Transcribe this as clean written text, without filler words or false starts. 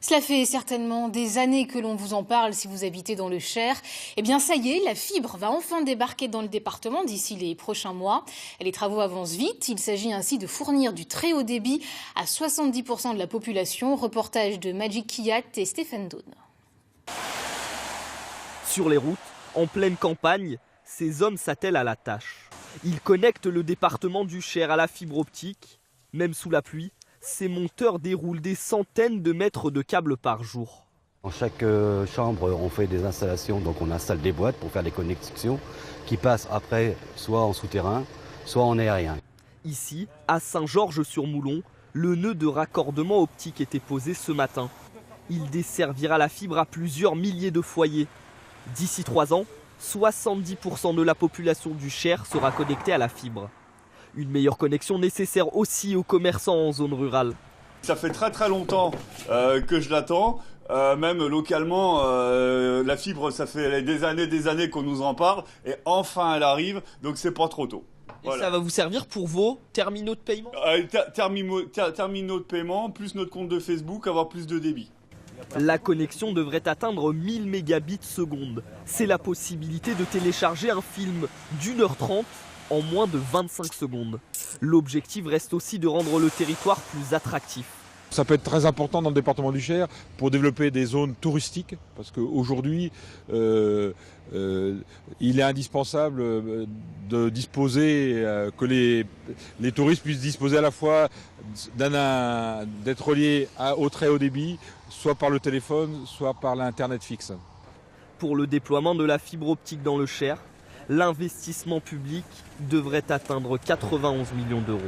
Cela fait certainement des années que l'on vous en parle si vous habitez dans le Cher. Eh bien ça y est, la fibre va enfin débarquer dans le département d'ici les prochains mois. Les travaux avancent vite. Il s'agit ainsi de fournir du très haut débit à 70% de la population. Reportage de Magic Kiyat et Stéphane Daune. Sur les routes, en pleine campagne, ces hommes s'attellent à la tâche. Ils connectent le département du Cher à la fibre optique. Même sous la pluie, ces monteurs déroulent des centaines de mètres de câbles par jour. Dans chaque chambre, on fait des installations, donc on installe des boîtes pour faire des connexions qui passent après soit en souterrain, soit en aérien. Ici, à Saint-Georges-sur-Moulon, le nœud de raccordement optique était posé ce matin. Il desservira la fibre à plusieurs milliers de foyers. D'ici 3 ans, 70% de la population du Cher sera connectée à la fibre. Une meilleure connexion nécessaire aussi aux commerçants en zone rurale. Ça fait très longtemps que je l'attends. Même localement, la fibre, ça fait des années qu'on nous en parle. Et enfin, elle arrive, donc c'est pas trop tôt. Voilà. Et ça va vous servir pour vos terminaux de paiement terminaux de paiement, plus notre compte de Facebook, avoir plus de débit. La connexion devrait atteindre 1000 mégabits seconde. C'est la possibilité de télécharger un film d'1h30 en moins de 25 secondes. L'objectif reste aussi de rendre le territoire plus attractif. Ça peut être très important dans le département du Cher pour développer des zones touristiques, parce qu'aujourd'hui, il est indispensable de disposer, que les touristes puissent disposer à la fois d'être reliés au très haut débit, soit par le téléphone, soit par l'internet fixe. Pour le déploiement de la fibre optique dans le Cher, l'investissement public devrait atteindre 91 millions d'euros.